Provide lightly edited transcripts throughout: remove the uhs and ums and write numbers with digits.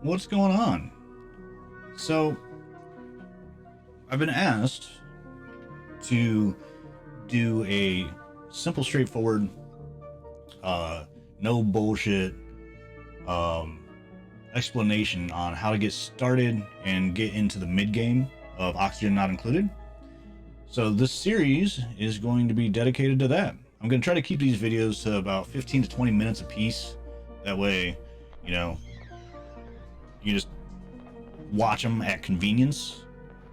what's going on? So, I've been asked to do a simple, straightforward, no bullshit um, explanation on how to get started and get into the mid game of Oxygen Not Included. So this series is going to be dedicated to that. I'm going to try to keep these videos to about 15 to 20 minutes a piece. That way, you know, you just watch them at convenience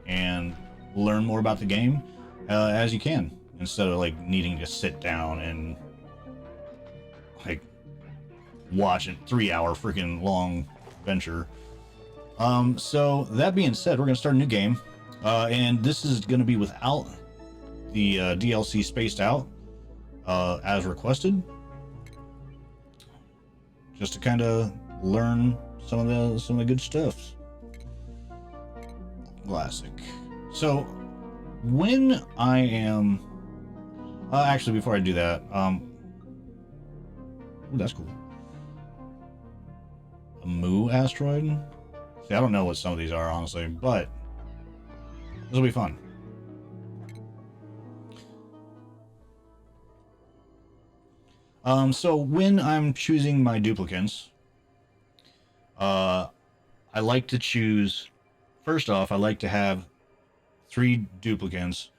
and learn more about the game as you can, instead of like needing to sit down and like watch a 3-hour freaking long venture. So that being said, we're gonna start a new game, and this is gonna be without the DLC spaced out as requested, just to kind of learn some of the good stuff. Classic. So when I am actually, before I do that, ooh, that's cool. A Mu asteroid. See, I don't know what some of these are, honestly, but this will be fun. So when I'm choosing my duplicants, I like to choose, first off, I like to have 3 duplicants,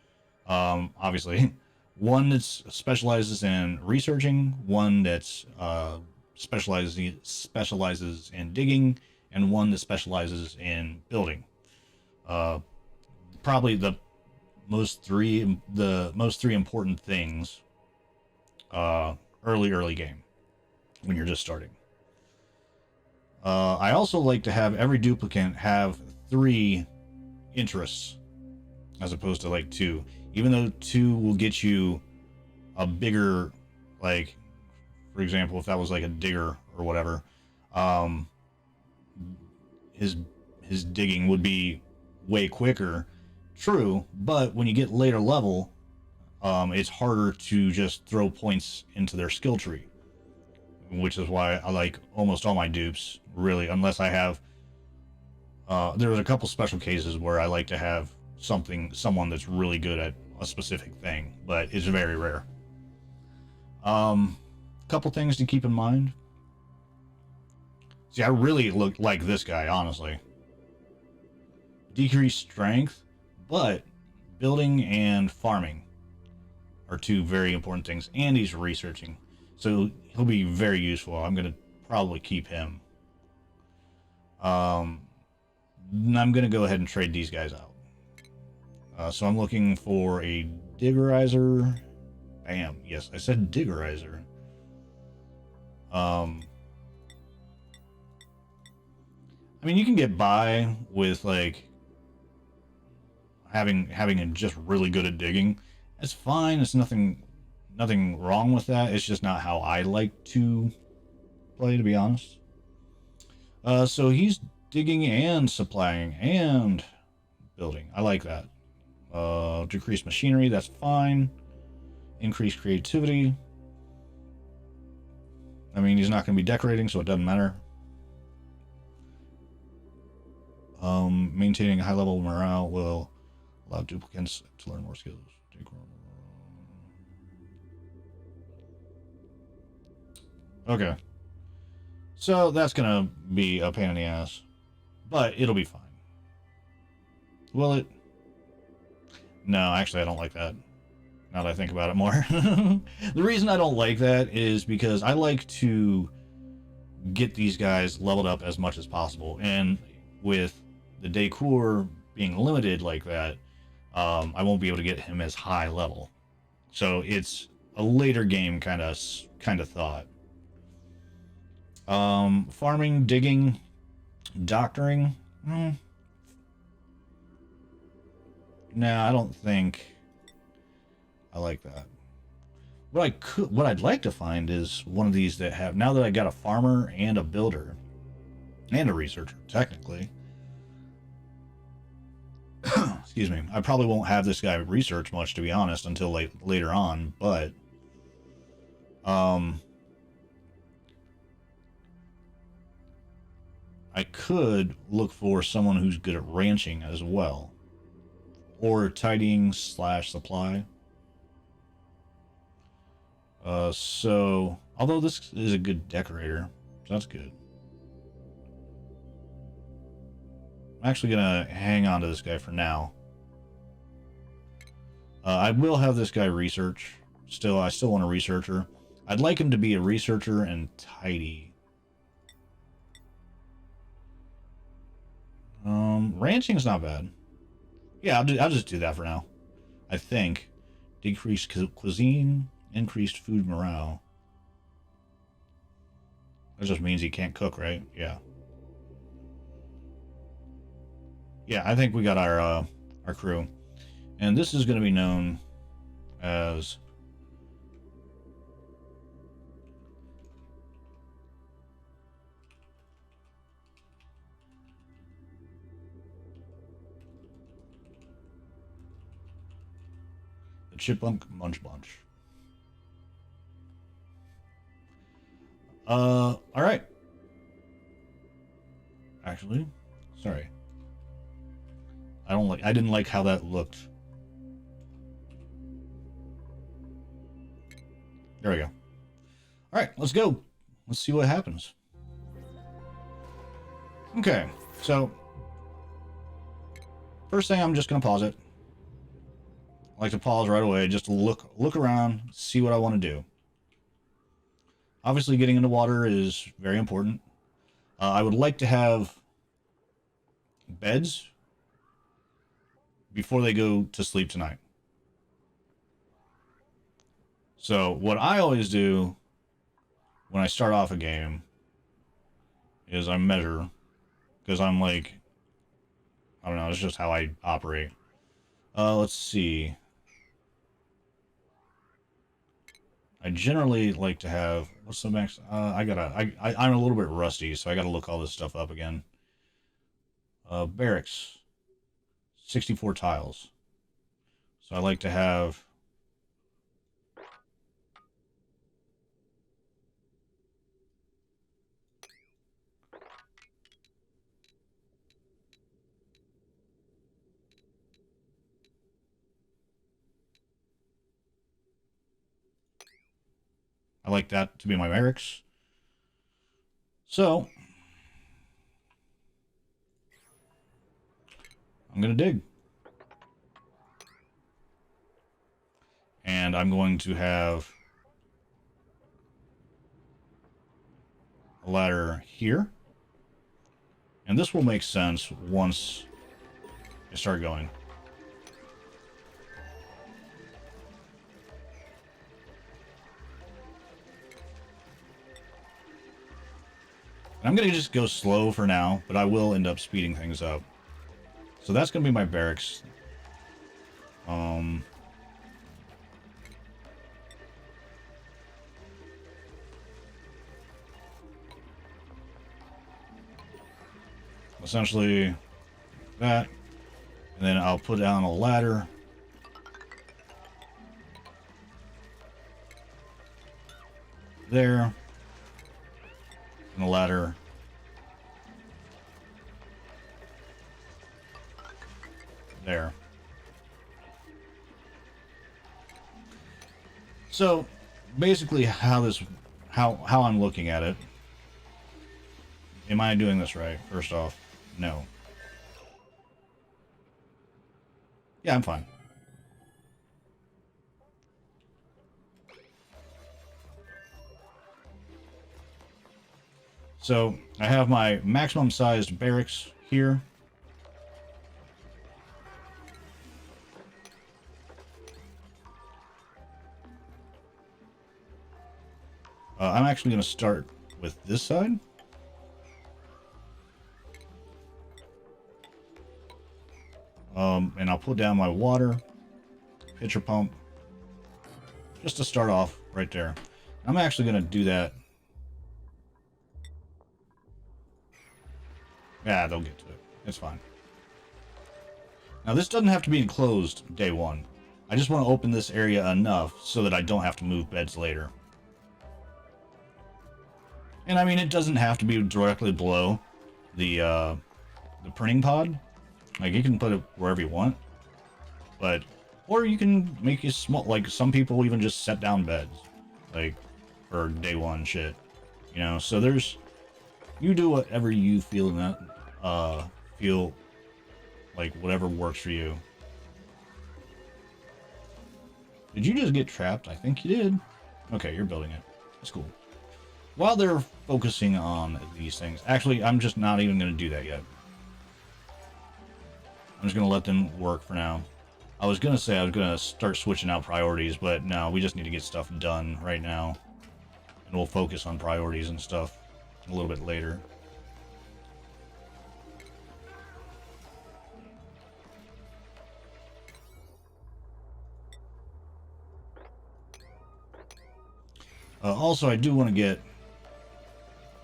obviously. One that specializes in researching, one that's specializes in digging, and one that specializes in building. Probably the most three important things early game when you're just starting. I also like to have every duplicant have 3 interests as opposed to like 2, even though 2 will get you a bigger, like, for example, if that was like a digger or whatever, his digging would be way quicker. True, but when you get later level, it's harder to just throw points into their skill tree, which is why I like almost all my dupes, really, unless I have there was a couple special cases where I like to have someone that's really good at a specific thing, but it's very rare. Couple things to keep in mind. See, I really look like this guy, honestly. Decreased strength, but building and farming are 2 very important things, and he's researching, so he'll be very useful. I'm gonna probably keep him. I'm gonna go ahead and trade these guys out. So I'm looking for a diggerizer. Bam. Yes, I said diggerizer. I mean, you can get by with like having a just really good at digging. It's fine. It's nothing wrong with that. It's just not how I like to play, to be honest. So he's digging and supplying and building. I like that. Decrease machinery, that's fine. Increase creativity. I mean, he's not going to be decorating, so it doesn't matter. Maintaining a high level of morale will allow duplicants to learn more skills. Okay. So that's going to be a pain in the ass, but it'll be fine. Will it? No, actually, I don't like that. Now that I think about it more. The reason I don't like that is because I like to get these guys leveled up as much as possible. And with the decor being limited like that, I won't be able to get him as high level. So it's a later game kind of thought. Farming, digging, doctoring. No, I don't think I like that. What I'd like to find is one of these that have, now that I got a farmer and a builder and a researcher, technically. Excuse me. I probably won't have this guy research much, to be honest, until later on, but I could look for someone who's good at ranching as well. Or tidying / supply. So, although this is a good decorator, so that's good. I'm actually gonna hang on to this guy for now. I will have this guy research. I still want a researcher. I'd like him to be a researcher and tidy. Ranching's not bad. Yeah, I'll just do that for now. I think. Decreased cuisine, increased food morale. That just means he can't cook, right? Yeah. Yeah, I think we got our crew. And this is going to be known as... the Chipmunk Munch Bunch. Alright. Actually, sorry. I didn't like how that looked. There we go. Alright, let's go. Let's see what happens. Okay, so first thing, I'm just gonna pause it. I like to pause right away, just to look around, see what I want to do. Obviously, getting into water is very important. I would like to have beds before they go to sleep tonight. So what I always do when I start off a game is I measure, because I'm like, I don't know, it's just how I operate. Let's see. I generally like to have, what's the max? I'm a little bit rusty, so I gotta look all this stuff up again. Barracks, 64 tiles. So I like to have I like that to be my barracks. So I'm gonna dig. And I'm going to have a ladder here. And this will make sense once I start going. And I'm going to just go slow for now, but I will end up speeding things up. So that's going to be my barracks. Essentially that, and then I'll put down a ladder there, and a ladder there. So basically how I'm looking at it, am I doing this right? First off, no. Yeah, I'm fine. So I have my maximum sized barracks here. I'm actually going to start with this side. And I'll put down my water, pitcher pump, just to start off right there. I'm actually going to do that. Yeah, they'll get to it. It's fine. Now, this doesn't have to be enclosed day one. I just want to open this area enough so that I don't have to move beds later. And I mean, it doesn't have to be directly below the printing pod. Like, you can put it wherever you want, but or you can make it small. Like, some people even just set down beds, like, for day one shit, you know. So there's, you do whatever you feel in that feel like, whatever works for you. Did you just get trapped? I think you did. Okay, you're building it. That's cool. While they're focusing on these things, actually, I'm just not even going to do that yet. I'm just going to let them work for now. I was going to say I was going to start switching out priorities, but no, we just need to get stuff done right now. And we'll focus on priorities and stuff a little bit later. Also, I do want to get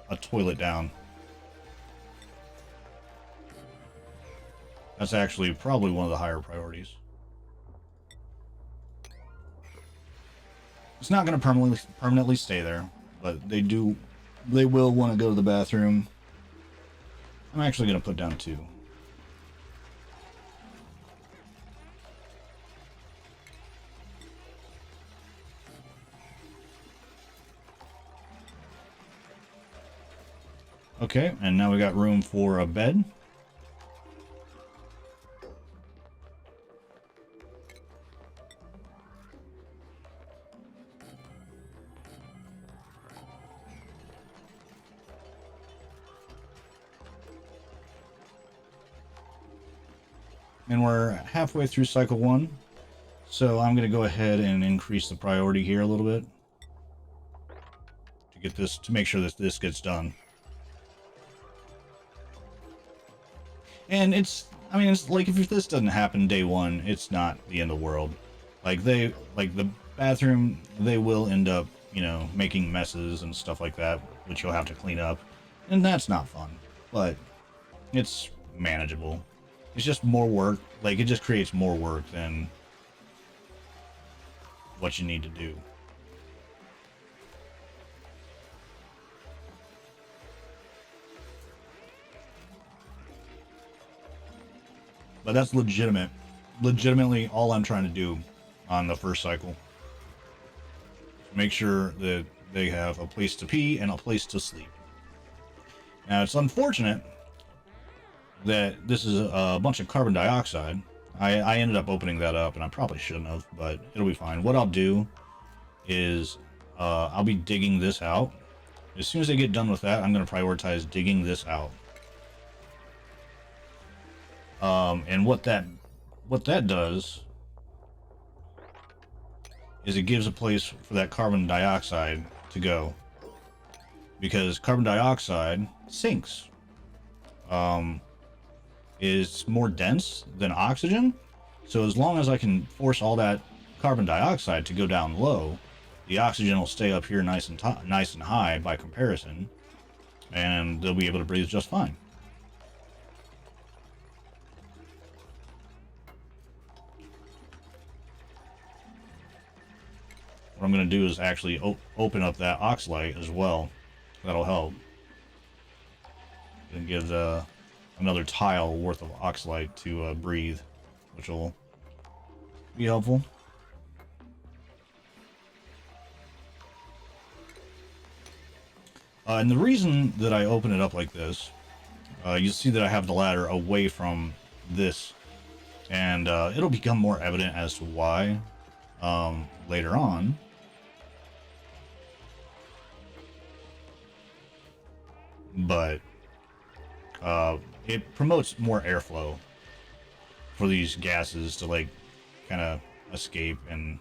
a toilet down. That's actually probably one of the higher priorities. It's not going to permanently stay there, but they will want to go to the bathroom. I'm actually going to put down 2. Okay, and now we got room for a bed. And we're halfway through cycle 1, so I'm going to go ahead and increase the priority here a little bit to get this, to make sure that this gets done. And it's, I mean, it's like, if this doesn't happen day 1, it's not the end of the world. Like, the bathroom, they will end up, you know, making messes and stuff like that, which you'll have to clean up, and that's not fun, but it's manageable. It's just more work. Like, it just creates more work than what you need to do. But that's legitimately all I'm trying to do on the first cycle. Make sure that they have a place to pee and a place to sleep. Now, it's unfortunate that this is a bunch of carbon dioxide. I ended up opening that up, and I probably shouldn't have, but it'll be fine. What I'll do is I'll be digging this out. As soon as I get done with that, I'm going to prioritize digging this out. And what that does is it gives a place for that carbon dioxide to go, because carbon dioxide sinks. Is more dense than oxygen, so as long as I can force all that carbon dioxide to go down low, the oxygen will stay up here nice and high by comparison, and they'll be able to breathe just fine. What I'm going to do is actually open up that oxalite as well. That'll help. And give another tile worth of oxalite to breathe, which will be helpful. And the reason that I open it up like this, you see that I have the ladder away from this, and it'll become more evident as to why later on. But it promotes more airflow for these gases to, like, kind of escape. And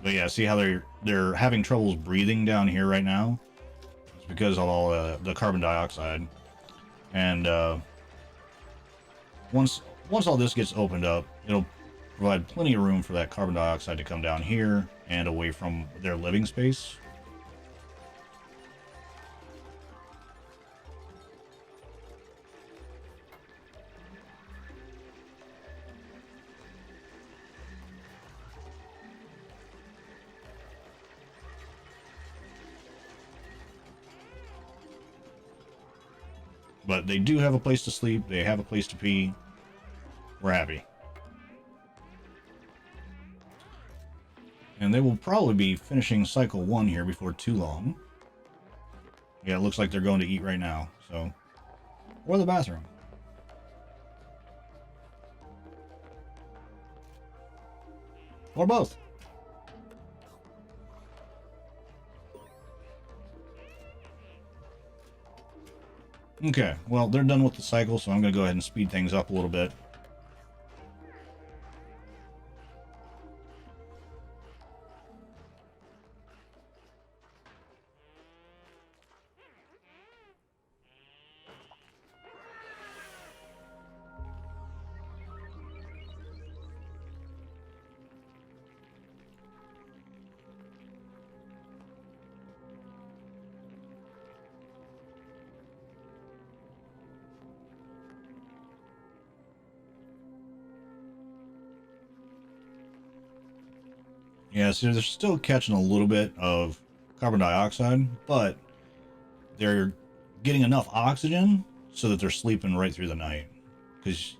but yeah, see how they're having troubles breathing down here right now? It's because of all the carbon dioxide. And once all this gets opened up, it'll provide plenty of room for that carbon dioxide to come down here and away from their living space. But they do have a place to sleep. They have a place to pee. We're happy. And they will probably be finishing cycle 1 here before too long. Yeah, it looks like they're going to eat right now. So, or the bathroom. Or both. Okay, well, they're done with the cycle, so I'm going to go ahead and speed things up a little bit. Yeah, so they're still catching a little bit of carbon dioxide, but they're getting enough oxygen so that they're sleeping right through the night. Because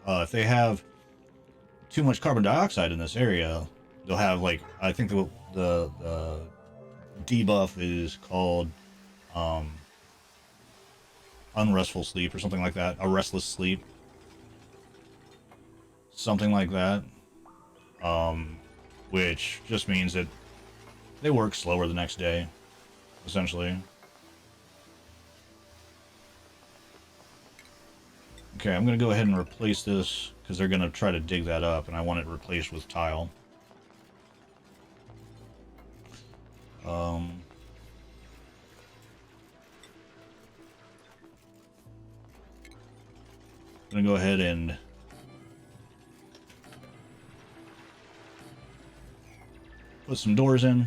if they have too much carbon dioxide in this area, they'll have, like, I think the debuff is called unrestful sleep or something like that. A restless sleep. Something like that. Which just means that they work slower the next day, essentially. Okay, I'm going to go ahead and replace this, because they're going to try to dig that up, and I want it replaced with tile. I'm going to go ahead and put some doors in.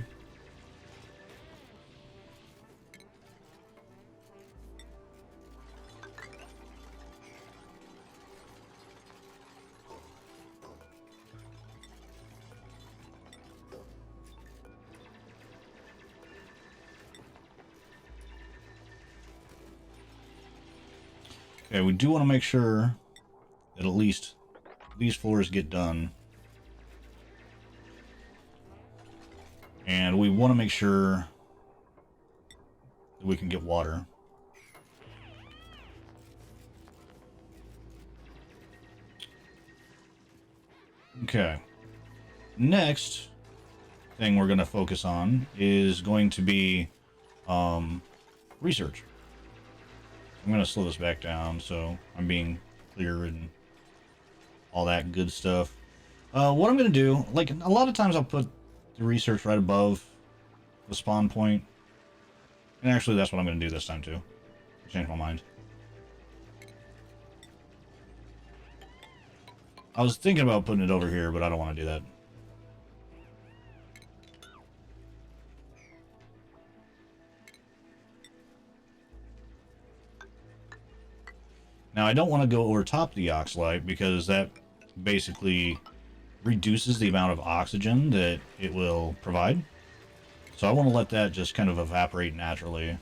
Okay, we do want to make sure that at least these floors get done. And we want to make sure that we can get water. Okay. Next thing we're going to focus on is going to be research. I'm going to slow this back down so I'm being clear and all that good stuff. What I'm going to do, like a lot of times I'll put the research right above the spawn point. And actually that's what I'm going to do this time too. Change my mind. I was thinking about putting it over here, but I don't want to do that. Now, I don't want to go over top of the oxalite because that basically reduces the amount of oxygen that it will provide. So I want to let that just kind of evaporate naturally.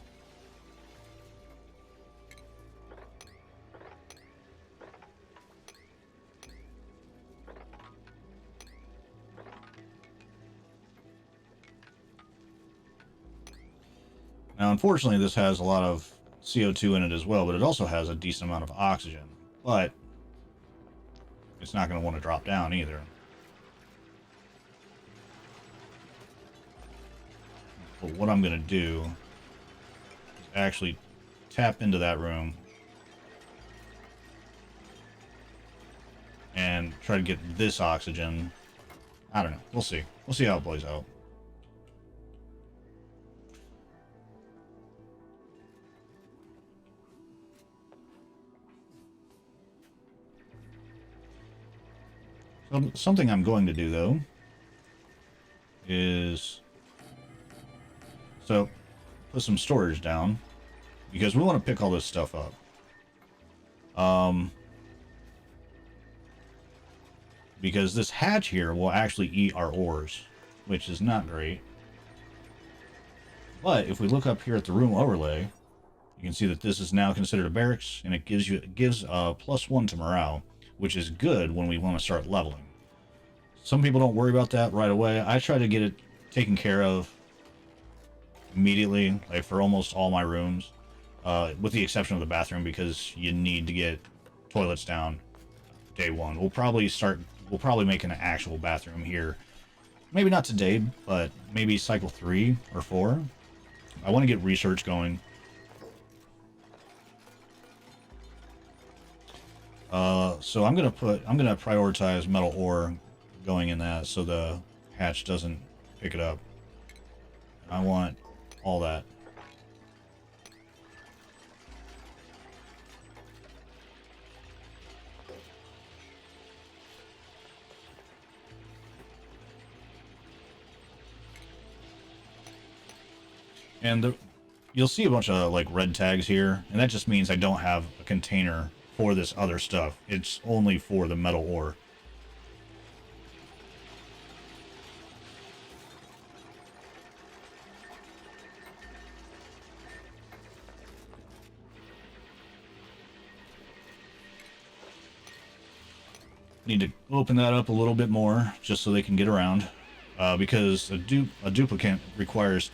Now, unfortunately, this has a lot of CO2 in it as well, but it also has a decent amount of oxygen. But it's not going to want to drop down either. But what I'm going to do is actually tap into that room and try to get this oxygen. I don't know. We'll see. We'll see how it plays out. Something I'm going to do, though, is... So, put some storage down, because we want to pick all this stuff up. Because this hatch here will actually eat our ores, which is not great. But if we look up here at the room overlay, You can see that this is now considered a barracks, and it gives +1 to morale, which is good when we want to start leveling. Some people don't worry about that right away. I try to get it taken care of immediately, like for almost all my rooms, with the exception of the bathroom, because you need to get toilets down day one. We'll probably make an actual bathroom here. Maybe not today, but maybe cycle 3 or 4. I want to get research going. So I'm gonna prioritize metal ore going in that, so the hatch doesn't pick it up. I want all that. And you'll see a bunch of like red tags here, and that just means I don't have a container for this other stuff. It's only for the metal ore. Need to open that up a little bit more just so they can get around, because a duplicate requires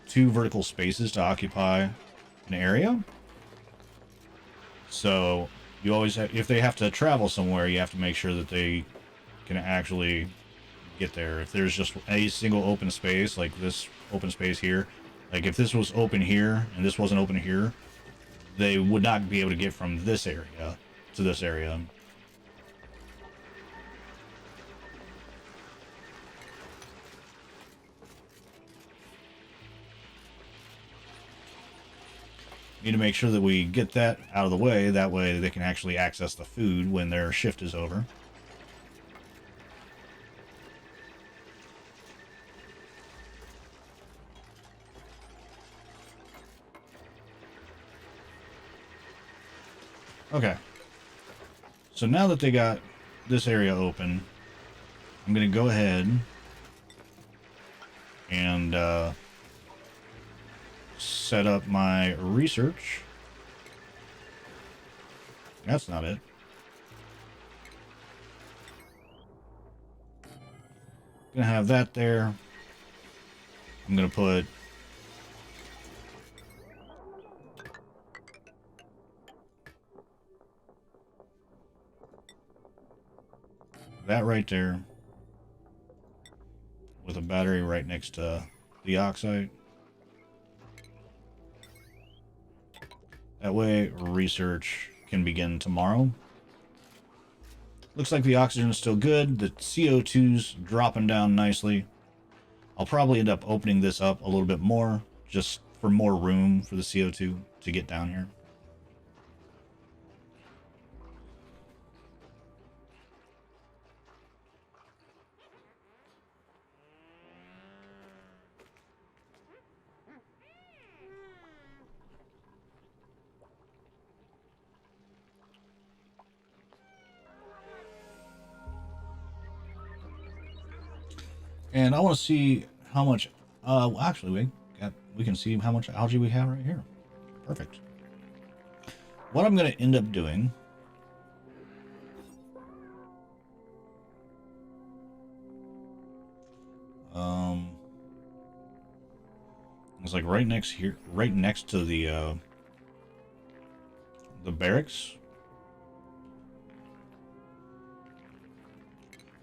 2 vertical spaces to occupy an area. So you always if they have to travel somewhere, you have to make sure that they can actually get there. If there's just a single open space, like this open space here, like if this was open here and this wasn't open here, they would not be able to get from this area to this area. Need to make sure that we get that out of the way. That way they can actually access the food when their shift is over. Okay. So now that they got this area open, I'm going to go ahead and set up my research. That's not it. Gonna have that there. I'm gonna put that right there with a battery right next to the oxide. That way, research can begin tomorrow. Looks like the oxygen is still good. The CO2's dropping down nicely. I'll probably end up opening this up a little bit more, just for more room for the CO2 to get down here. And I want to see how much. Actually, we can see how much algae we have right here. Perfect. What I'm going to end up doing. It's like right next here, right next to the barracks.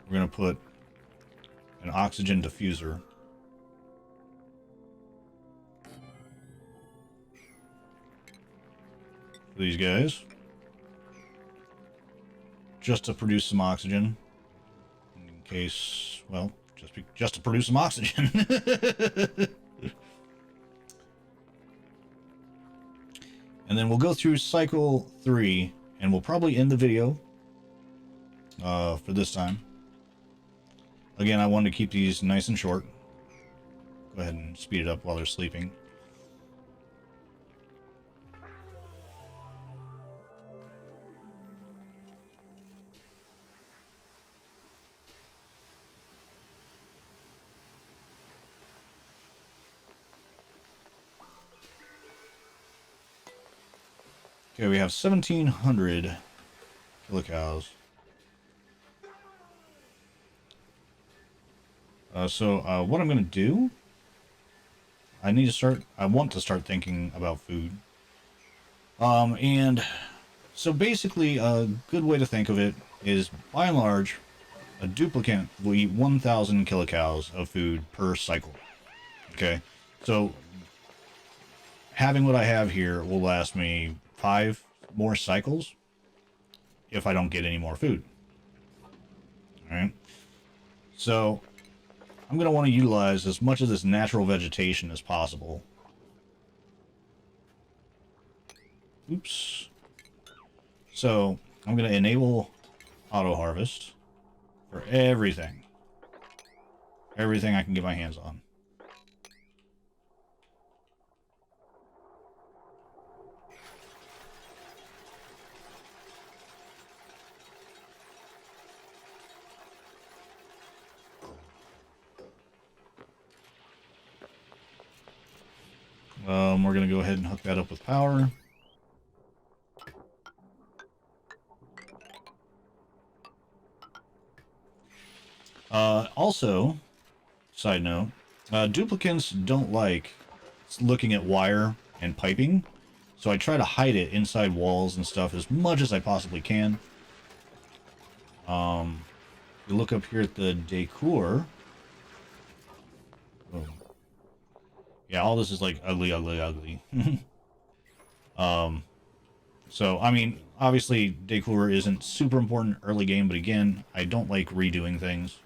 We're going to put an oxygen diffuser. For these guys. Just to produce some oxygen. In case, well, just to produce some oxygen. And then we'll go through cycle 3, and we'll probably end the video for this time. Again, I wanted to keep these nice and short. Go ahead and speed it up while they're sleeping. Okay, we have 1,700 kilocows. So what I'm going to do, I want to start thinking about food. And so basically a good way to think of it is, by and large, a duplicate will eat 1,000 kilocows of food per cycle. Okay, so having what I have here will last me 5 more cycles if I don't get any more food. Alright, so I'm going to want to utilize as much of this natural vegetation as possible. Oops. So I'm going to enable auto harvest for everything. Everything I can get my hands on. We're going to go ahead and hook that up with power. Also, side note, duplicants don't like looking at wire and piping, so I try to hide it inside walls and stuff as much as I possibly can. You look up here at the decor. Oh. Yeah, all this is like ugly, ugly, ugly. So, I mean, obviously, decor isn't super important early game, but again, I don't like redoing things.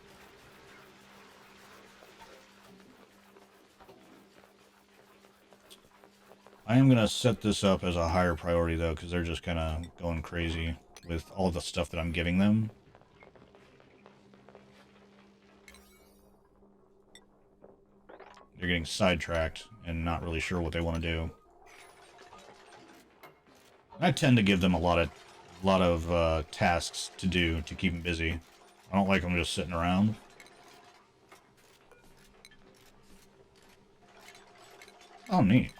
I am going to set this up as a higher priority, though, because they're just kind of going crazy with all the stuff that I'm giving them. They're getting sidetracked and not really sure what they want to do. I tend to give them a lot of tasks to do to keep them busy. I don't like them just sitting around. Oh, neat.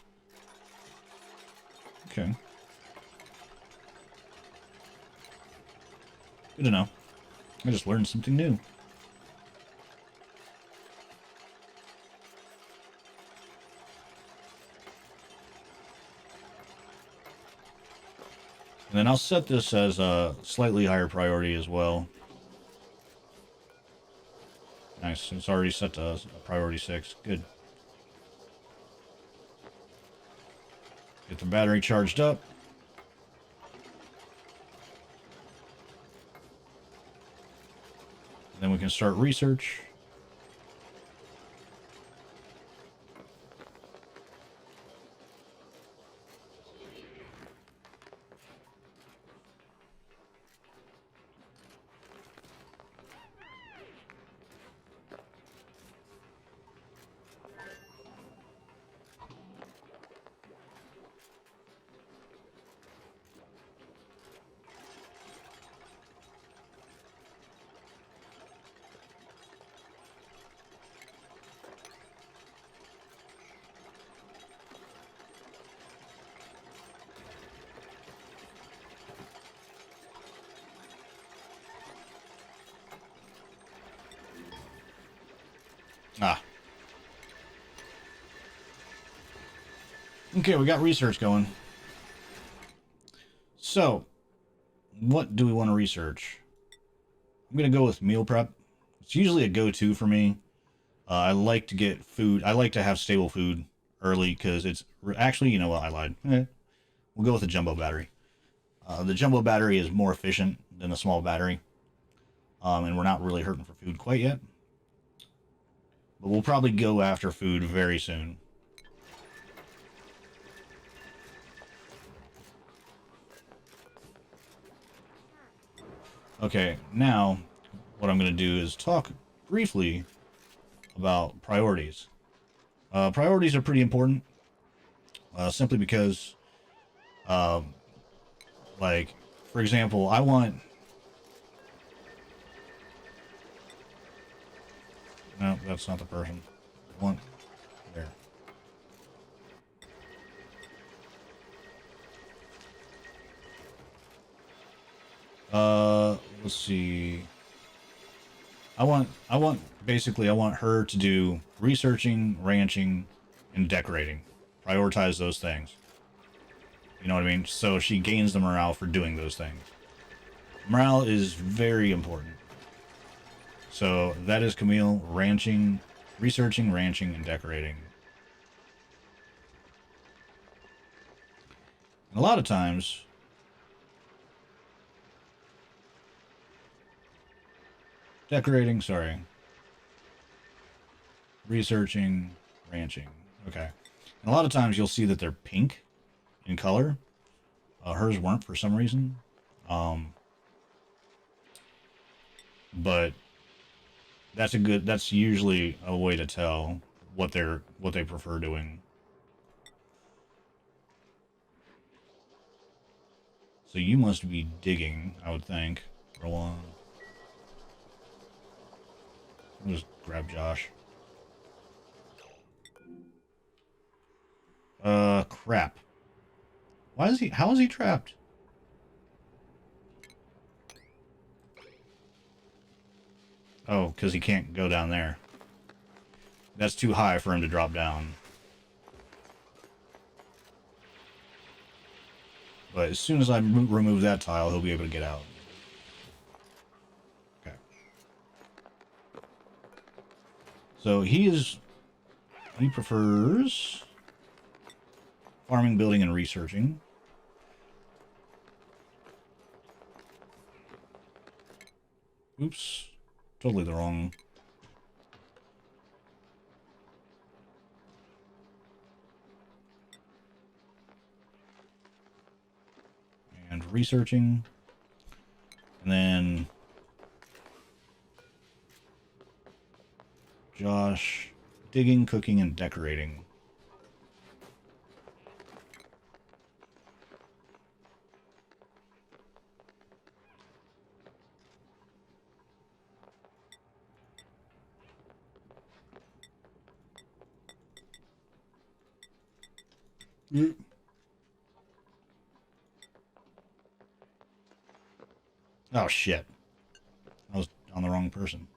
Okay. Good to know. I just learned something new. And then I'll set this as a slightly higher priority as well. Nice. It's already set to priority 6. Good. Get the battery charged up. And then we can start research. Ah. Okay, we got research going. So, what do we want to research? I'm going to go with meal prep. It's usually a go-to for me. I like to get food. I like to have stable food early because it's... Actually, you know what? I lied. We'll go with the jumbo battery. The jumbo battery is more efficient than the small battery. And we're not really hurting for food quite yet. But we'll probably go after food very soon. Okay, now what I'm going to do is talk briefly about priorities. Priorities are pretty important, simply because, like, for example, I want... No, that's not the person. I want... There. Let's see. Basically, I want her to do researching, ranching, and decorating. Prioritize those things. You know what I mean? So she gains the morale for doing those things. Morale is very important. So that is Camille, ranching, researching, ranching, and decorating. And a lot of times, decorating, sorry. Researching, ranching. Okay. And a lot of times you'll see that they're pink in color. Hers weren't for some reason. But that's usually a way to tell what they prefer doing. So you must be digging, I would think. Roll on. I'll just grab Josh. Crap. How is he trapped? Oh, because he can't go down there. That's too high for him to drop down. But as soon as I remove that tile, he'll be able to get out. Okay. So he prefers farming, building, and researching. Oops. Totally the wrong. And researching. And then Josh, digging, cooking, and decorating. Mm. Oh, shit. I was on the wrong person.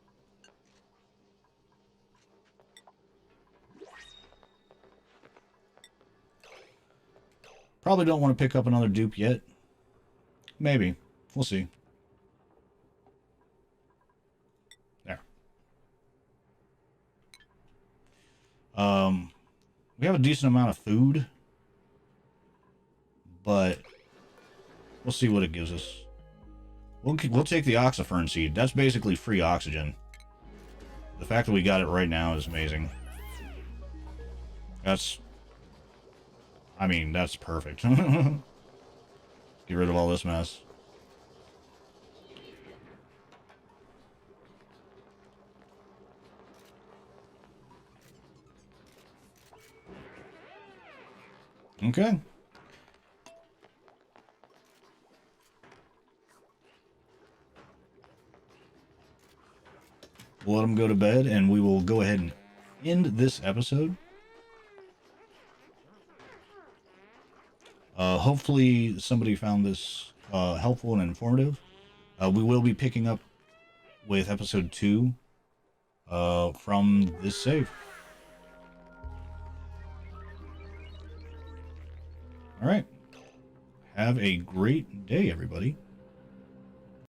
Probably don't want to pick up another dupe yet. Maybe. We'll see. There. We have a decent amount of food, but we'll see what it gives us. We'll take the oxyfern seed. That's basically free oxygen. The fact that we got it right now is amazing. That's perfect. Get rid of all this mess. Okay. We'll let them go to bed, and we will go ahead and end this episode. Hopefully somebody found this helpful and informative. We will be picking up with episode 2 from this save. All right. Have a great day, everybody.